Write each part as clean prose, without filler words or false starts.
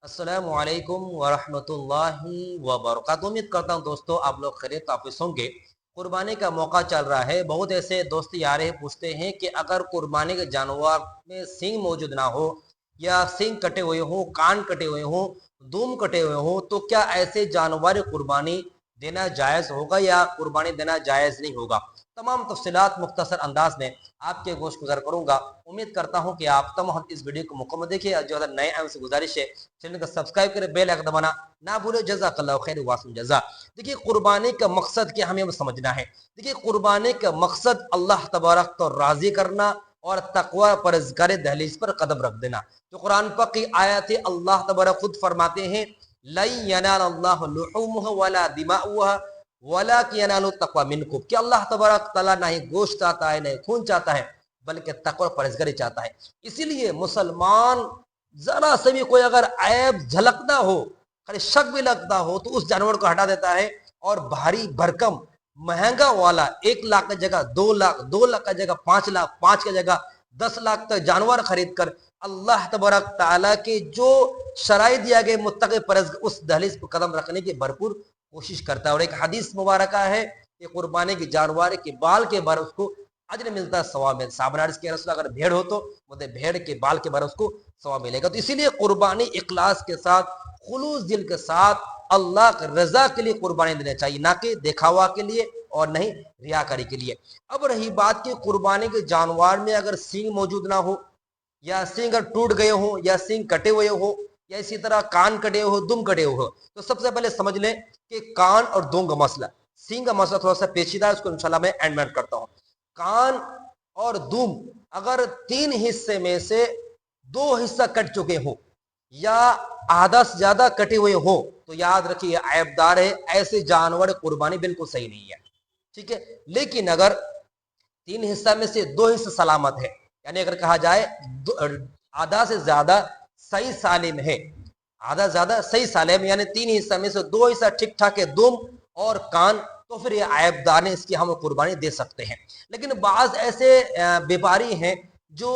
अस्सलामु अलैकुम वरहमतुल्लाहि वबरकातुहू। उम्मीद करता हूँ दोस्तों आप लोग खैरियत वापस होंगे। कुर्बानी का मौका चल रहा है। बहुत ऐसे दोस्त आ रहे पूछते हैं कि अगर कुर्बानी के जानवर में सींग मौजूद ना हो या सींग कटे हुए हो, कान कटे हुए हो, दुम कटे हुए हो, तो क्या ऐसे जानवर कुर्बानी देना जायज़ होगा या कुर्बानी देना जायज़ नहीं होगा। तमाम तफसीलात मुख्तसर अंदाज में आपके गोश गुज़र करूँगा। उम्मीद करता हूँ कि आप तमाम इस वीडियो को मुकम्मल देखिए। जो अगर नए आए उनसे गुजारिश है चैनल को सब्सक्राइब करें, बेल आइकन दबाना ना भूले। जज़ाकल्लाहु खैर वासिम जज़ा। देखिए कुर्बानी का मकसद क्या हमें समझना है। देखिए कुर्बानी का मकसद अल्लाह तबारक को राज़ी करना और तकवा परज़गार दहलीज पर कदम रख देना। जो कुरान पाक की आयत है अल्लाह तबारक खुद फरमाते हैं लन यनालल्लाहु लुहूमुहा वला दिमाउहा वलाकिन यनालु तक़वा मिनकुम, कि अल्लाह तबारक तआला ना ही गोश्त चाहता है, ना ही खून चाहता है, बल्कि तकवा परहेज़गारी चाहता है। इसीलिए मुसलमान जरा से भी कोई अगर ऐब झलकता हो, खाली शक भी लगता हो, तो उस जानवर को हटा देता है और भारी भरकम महंगा वाला 1 लाख की जगह 2 लाख, 2 लाख की जगह 5 लाख, 5 की जगह 10 लाख तक जानवर खरीद कर अल्लाह तबारक ताला के जो शराइ दिया गए मुत्तक़ी परज़ उस दहलीज पर कदम रखने की भरपूर कोशिश करता है। और एक हदीस मुबारक है कि कुर्बानी के जानवर के बाल के बार उसको अजर मिलता है, सवाब में साबन अर्ज़ किया रसूल अगर भेड़ हो तो मुझे भेड़ के बाल के बार उसको सवाब मिलेगा। तो इसीलिए कुर्बानी इखलास के साथ, खुलूस दिल के साथ अल्लाह की रजा के लिए कुर्बानी देना चाहिए, ना कि दिखावा के लिए और नहीं रियाकारी के लिए। अब रही बात कि कुर्बानी के जानवर में अगर सींग मौजूद ना हो या सींग अगर टूट गए हो या सींग कटे हुए हो या इसी तरह कान कटे हो, दुम कटे हो, तो सबसे पहले समझ लें कि कान और दुम का मसला, सींग का मसला थोड़ा सा पेचीदा है, उसको इंशाल्लाह मैं एंड में करता हूं। कान और दुम अगर 3 हिस्से में से 2 हिस्सा कट चुके हो या आधा से ज्यादा कटे हुए हो तो याद रखिए ऐबदार है। ऐसे जानवर कुर्बानी बिल्कुल सही नहीं है, ठीक है। लेकिन अगर 3 हिस्सा में से 2 हिस्सा सलामत है, यानी अगर कहा जाए आधा से ज्यादा सही सालिम है, आधा ज्यादा सही सालिम यानी 3 हिस्सा में से 2 हिस्सा ठीक ठाक है, दुम और कान, तो फिर ये ऐबदार है, इसकी हम कुर्बानी दे सकते हैं। लेकिन बाज ऐसे व्यापारी हैं जो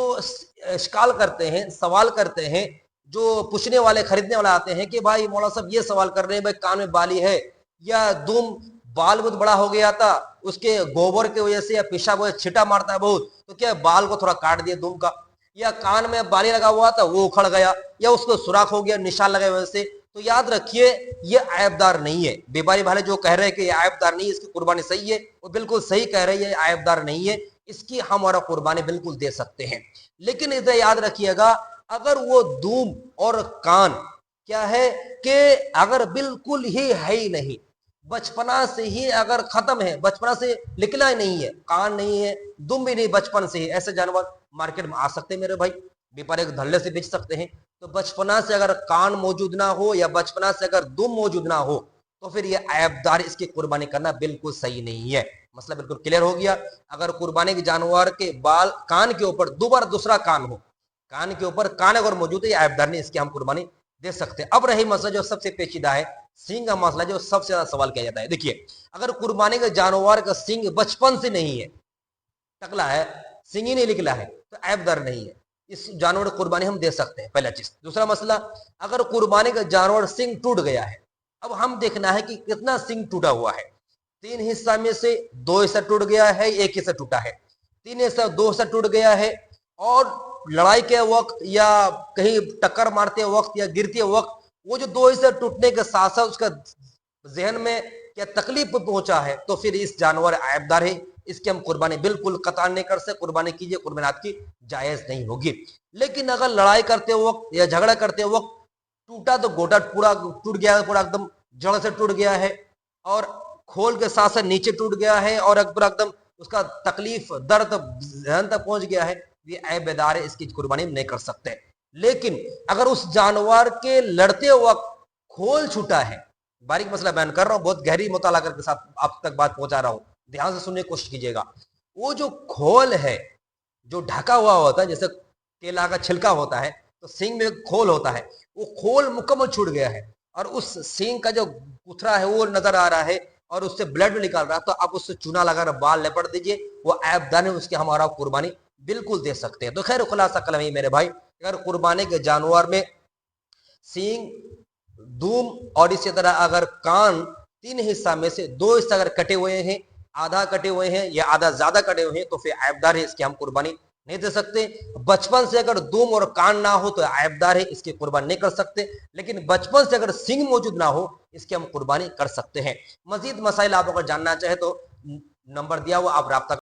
इश्काल करते हैं, सवाल करते हैं, जो पूछने वाले खरीदने वाले आते हैं कि भाई मौला साहब ये सवाल कर रहे हैं भाई कान में बाली है या दुम बाल बहुत बड़ा हो गया था, उसके गोबर की वजह से या पेशाब वजह छिटा मारता है बहुत, तो क्या बाल को थोड़ा काट दिया दुम का, या कान में बाली लगा हुआ था वो उखड़ गया या उसको सुराख हो गया निशान लगे वजह से, तो याद रखिए ये ऐबदार नहीं है। व्यापारी भाई जो कह रहे हैं कि ये ऐबदार नहीं है, इसकी कुर्बानी सही है, वो बिल्कुल सही कह रहे हैं, ये ऐबदार नहीं है, इसकी हम और कुर्बानी बिल्कुल दे सकते हैं। लेकिन इधर याद रखिएगा अगर वो दूम और कान क्या है कि अगर बिल्कुल ही है ही नहीं, बचपना से ही अगर खत्म है, बचपना से निकला ही नहीं है, कान नहीं है, दुम भी नहीं, बचपन से ही, ऐसे जानवर मार्केट में आ सकते हैं मेरे भाई, व्यापारी धल्ले से बेच सकते हैं। तो बचपना से अगर कान मौजूद ना हो या बचपना से अगर दुम मौजूद ना हो तो फिर ये ऐबदार, इसकी कुर्बानी करना बिल्कुल सही नहीं है। मसला बिल्कुल क्लियर हो गया। अगर कुर्बानी के जानवर के बाल कान के ऊपर दोबारा दूसरा कान हो, कान के ऊपर कान अगर मौजूद है, ये ऐबदार नहीं, इसकी हम कुर्बानी दे सकते हैं। अब रही मसला जो सबसे पेचीदा है, सींग का मसला, जो सबसे ज्यादा सवाल किया जाता है। देखिए अगर कुर्बानी के जानवर का सींग बचपन से नहीं है, टकला है, सींग ही नहीं निकला है, तो ऐबदार नहीं है, इस जानवर की कुर्बानी हम दे सकते हैं, पहला चीज। दूसरा मसला, अगर कुर्बानी का जानवर सींग टूट गया है, अब हम देखना है कि कितना सींग टूटा हुआ है। 3 हिस्सा में से 2 हिस्सा टूट गया है, 1 हिस्सा टूटा है, 3 हिस्सा 2 हिस्सा टूट गया है, और लड़ाई के वक्त या कहीं टक्कर मारते वक्त या गिरते वक्त वो जो 2 हिस्से टूटने के साथ साथ उसका जहन में क्या तकलीफ पहुंचा है, तो फिर इस जानवर ऐबदार है, इसकी हम कुर्बानी बिल्कुल कतार नहीं कर सकते। कुर्बानी कीजिए, कुर्बानी आपकी जायज नहीं होगी। लेकिन अगर लड़ाई करते वक्त या झगड़ा करते वक्त टूटा तो गोटा पूरा टूट गया है, पूरा एकदम जड़ से टूट गया है, और खोल के साथ साथ नीचे टूट गया है, और पूरा एकदम उसका तकलीफ दर्द जहन तक पहुंच गया है, ये ऐबदार है, इसकी कुर्बानी नहीं कर सकते। लेकिन अगर उस जानवर के लड़ते वक्त खोल छूटा है, बारीक मसला बयान कर रहा हूं, बहुत गहरी मुताला करके साथ आप तक बात पहुंचा रहा हूं, ध्यान से सुनने की कोशिश कीजिएगा। वो जो खोल है, जो ढका हुआ होता है, जैसे केला का छिलका होता है तो सींग में खोल होता है, वो खोल मुकम्मल छूट गया है और उस सींग का जो कुथरा है वो नजर आ रहा है और उससे ब्लड निकाल रहा है, तो आप उससे चूना लगाकर बाल लेपट दीजिए, वो ऐबदार है, उसके हमारा कुर्बानी बिल्कुल दे सकते हैं। तो खैर खुलासा कलम ही मेरे भाई, अगर कुर्बानी के जानवर में सींग, दूम और इसी तरह अगर कान, 3 हिस्सा में से 2 हिस्सा अगर कटे हुए हैं, आधा कटे हुए हैं या आधा ज्यादा कटे हुए हैं तो फिर ऐबदार है, इसकी हम कुर्बानी नहीं दे सकते। बचपन से अगर दूम और कान ना हो तो ऐबदार है, इसकी कुर्बानी नहीं कर सकते। लेकिन बचपन से अगर सींग मौजूद ना हो इसकी हम कुर्बानी कर सकते हैं। मजीद मसाइल आप अगर जानना चाहे तो नंबर दिया हुआ आप राब्ता